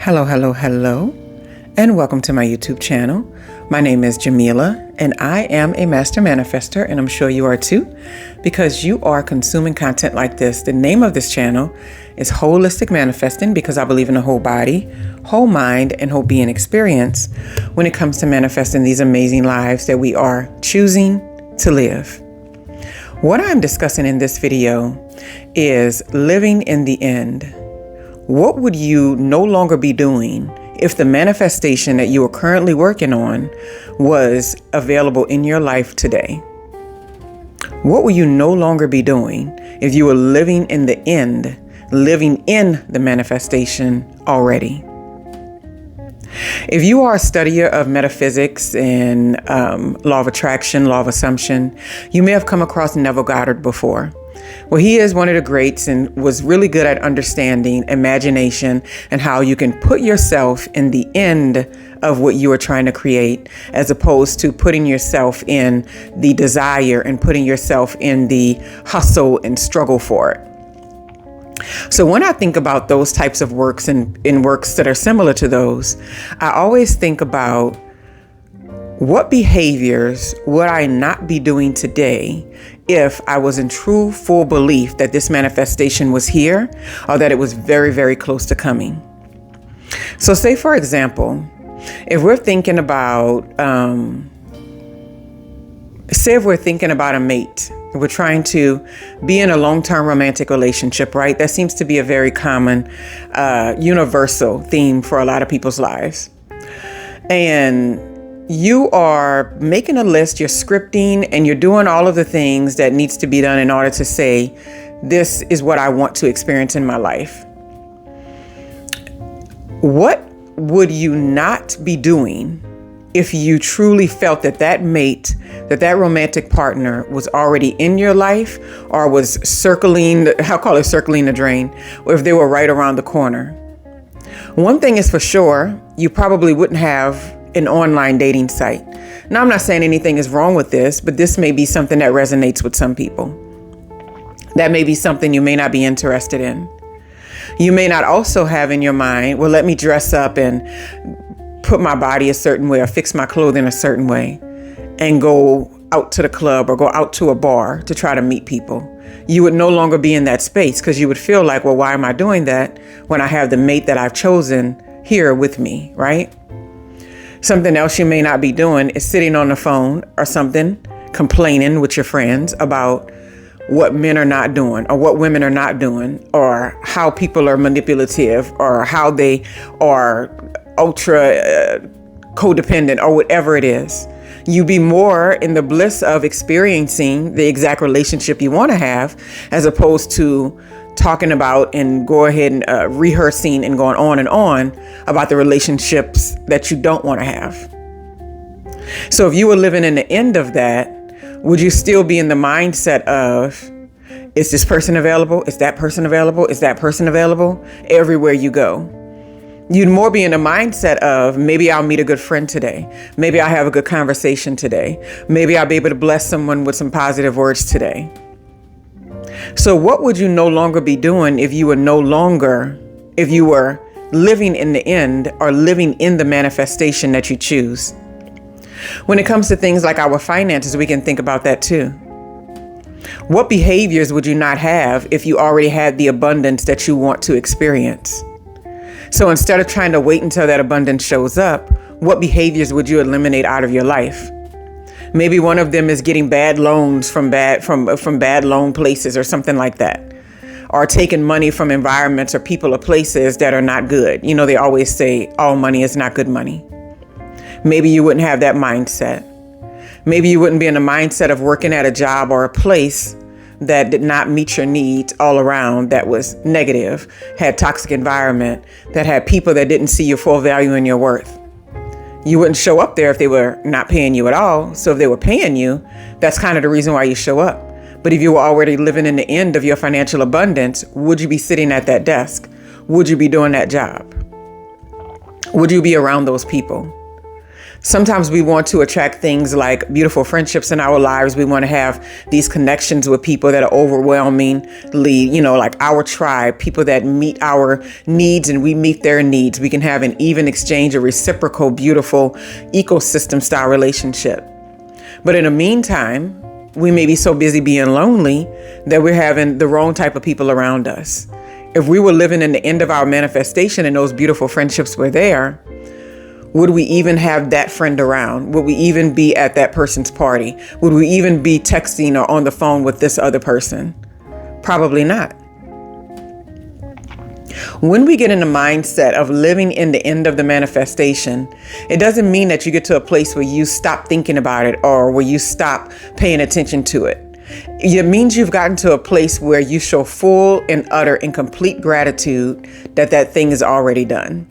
Hello, and welcome to my YouTube channel. My name is Jameelah, and I am a master manifester, and I'm sure you are too, because you are consuming content like this. The name of this channel is Holistic Manifesting, because I believe in the whole body, whole mind, and whole being experience when it comes to manifesting these amazing lives that we are choosing to live. What I'm discussing in this video is living in the end. What would you no longer be doing if the manifestation that you are currently working on was available in your life today? What will you no longer be doing if you were living in the end, living in the manifestation already? If you are a studier of metaphysics and law of attraction, law of assumption, you may have come across Neville Goddard before. Well, he is one of the greats and was really good at understanding imagination and how you can put yourself in the end of what you are trying to create, as opposed to putting yourself in the desire and putting yourself in the hustle and struggle for it. So when I think about those types of works and in works that are similar to those, I always think about what behaviors would I not be doing today if I was in true, full belief that this manifestation was here or that it was very, very close to coming. So say, for example, if we're thinking about, a mate, we're trying to be in a long-term romantic relationship, right? That seems to be a very common, universal theme for a lot of people's lives. And you are making a list, you're scripting, and you're doing all of the things that needs to be done in order to say, this is what I want to experience in my life. What would you not be doing if you truly felt that that mate, that romantic partner was already in your life, or was circling the drain, or if they were right around the corner? One thing is for sure, you probably wouldn't have an online dating site. Now, I'm not saying anything is wrong with this, but this may be something that resonates with some people. That may be something you may not be interested in. You may not also have in your mind, well, let me dress up and put my body a certain way or fix my clothing a certain way and go out to the club or go out to a bar to try to meet people. You would no longer be in that space because you would feel like, well, why am I doing that when I have the mate that I've chosen here with me, right? Something else you may not be doing is sitting on the phone or something, complaining with your friends about what men are not doing or what women are not doing, or how people are manipulative, or how they are ultra codependent, or whatever it is. You be more in the bliss of experiencing the exact relationship you want to have, as opposed to talking about and go ahead and rehearsing and going on and on about the relationships that you don't want to have. So if you were living in the end of that, would you still be in the mindset of, is this person available? Is that person available? Is that person available? Everywhere you go. You'd more be in the mindset of, maybe I'll meet a good friend today. Maybe I'll have a good conversation today. Maybe I'll be able to bless someone with some positive words today. So what would you no longer be doing if you were living in the end or living in the manifestation that you choose? When it comes to things like our finances, we can think about that too. What behaviors would you not have if you already had the abundance that you want to experience? So instead of trying to wait until that abundance shows up, what behaviors would you eliminate out of your life? Maybe one of them is getting bad loans from bad loan places or something like that, or taking money from environments or people or places that are not good. You know, they always say all money is not good money. Maybe you wouldn't have that mindset. Maybe you wouldn't be in the mindset of working at a job or a place that did not meet your needs all around, that was negative, had toxic environment, that had people that didn't see your full value and your worth. You wouldn't show up there if they were not paying you at all. So if they were paying you, that's kind of the reason why you show up. But if you were already living in the end of your financial abundance, would you be sitting at that desk? Would you be doing that job? Would you be around those people? Sometimes we want to attract things like beautiful friendships in our lives. We want to have these connections with people that are overwhelmingly, like our tribe, people that meet our needs and we meet their needs. We can have an even exchange, a reciprocal, beautiful ecosystem style relationship. But in the meantime, we may be so busy being lonely that we're having the wrong type of people around us. If we were living in the end of our manifestation and those beautiful friendships were there, would we even have that friend around? Would we even be at that person's party? Would we even be texting or on the phone with this other person? Probably not. When we get in the mindset of living in the end of the manifestation, it doesn't mean that you get to a place where you stop thinking about it or where you stop paying attention to it. It means you've gotten to a place where you show full and utter and complete gratitude that that thing is already done.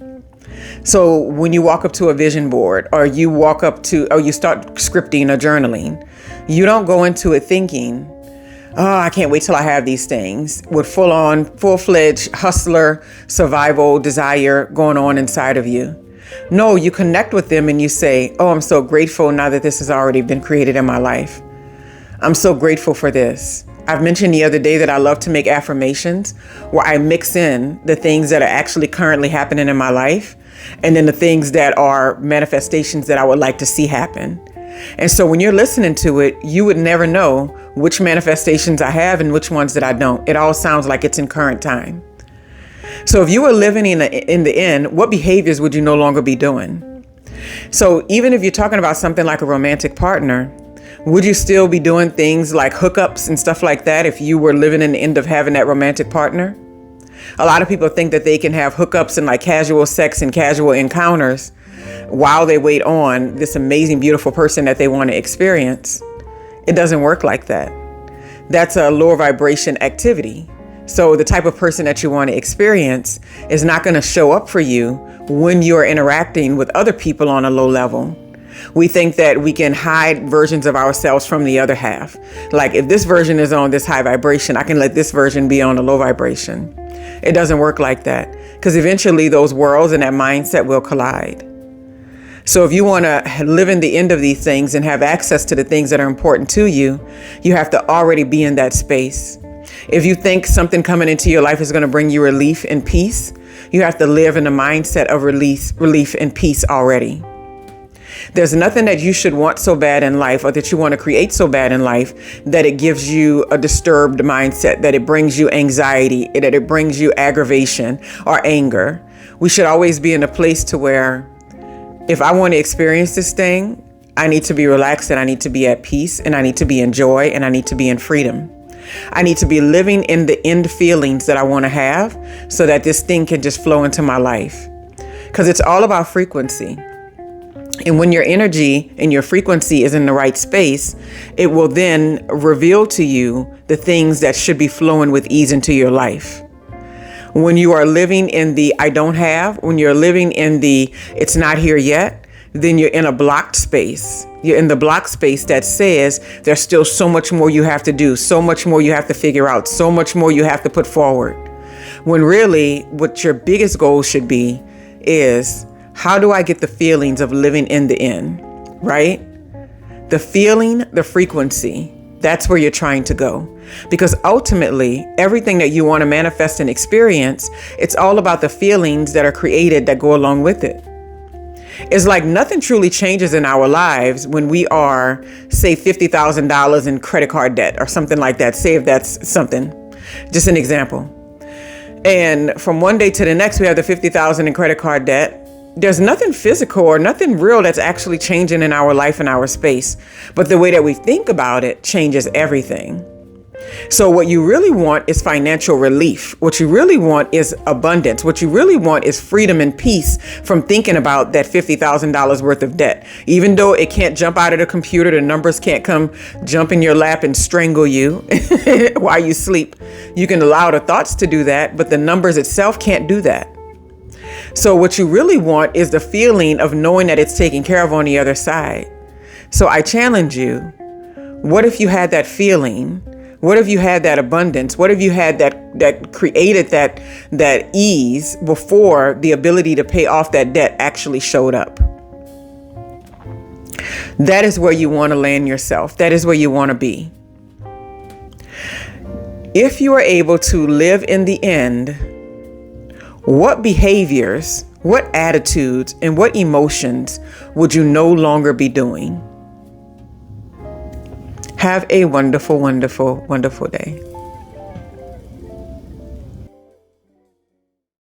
So when you walk up to a vision board or you start scripting or journaling, you don't go into it thinking, oh, I can't wait till I have these things, with full-fledged hustler, survival, desire going on inside of you. No, you connect with them and you say, oh, I'm so grateful now that this has already been created in my life. I'm so grateful for this. I've mentioned the other day that I love to make affirmations where I mix in the things that are actually currently happening in my life and then the things that are manifestations that I would like to see happen. And so when you're listening to it, you would never know which manifestations I have and which ones that I don't. It all sounds like it's in current time. So if you were living in the end, what behaviors would you no longer be doing? So even if you're talking about something like a romantic partner, would you still be doing things like hookups and stuff like that if you were living in the end of having that romantic partner? A lot of people think that they can have hookups and like casual sex and casual encounters while they wait on this amazing, beautiful person that they want to experience. It doesn't work like that. That's a lower vibration activity. So the type of person that you want to experience is not going to show up for you when you're interacting with other people on a low level. We think that we can hide versions of ourselves from the other half. Like if this version is on this high vibration, I can let this version be on a low vibration. It doesn't work like that because eventually those worlds and that mindset will collide. So if you want to live in the end of these things and have access to the things that are important to you, you have to already be in that space. If you think something coming into your life is going to bring you relief and peace, you have to live in the mindset of relief and peace already. There's nothing that you should want so bad in life or that you want to create so bad in life that it gives you a disturbed mindset, that it brings you anxiety, that it brings you aggravation or anger. We should always be in a place to where if I want to experience this thing, I need to be relaxed and I need to be at peace and I need to be in joy and I need to be in freedom. I need to be living in the end feelings that I want to have so that this thing can just flow into my life. Because it's all about frequency. And when your energy and your frequency is in the right space, it will then reveal to you the things that should be flowing with ease into your life. When you are living in the I don't have, when you're living in the it's not here yet, then you're in a blocked space. You're in the blocked space that says there's still so much more you have to do, so much more you have to figure out, so much more you have to put forward. When really what your biggest goal should be is, how do I get the feelings of living in the end, right? The feeling, the frequency, that's where you're trying to go. Because ultimately, everything that you want to manifest and experience, it's all about the feelings that are created that go along with it. It's like nothing truly changes in our lives when we are, say, $50,000 in credit card debt or something like that. Say if that's something, just an example. And from one day to the next, we have the $50,000 in credit card debt. There's nothing physical or nothing real that's actually changing in our life and our space. But the way that we think about it changes everything. So what you really want is financial relief. What you really want is abundance. What you really want is freedom and peace from thinking about that $50,000 worth of debt. Even though it can't jump out of the computer, the numbers can't come jump in your lap and strangle you while you sleep. You can allow the thoughts to do that, but the numbers itself can't do that. So what you really want is the feeling of knowing that it's taken care of on the other side. So I challenge you, what if you had that feeling? What if you had that abundance? What if you had that created that ease before the ability to pay off that debt actually showed up? That is where you want to land yourself. That is where you want to be. If you are able to live in the end, what behaviors, what attitudes, and what emotions would you no longer be doing? Have a wonderful, wonderful, wonderful day.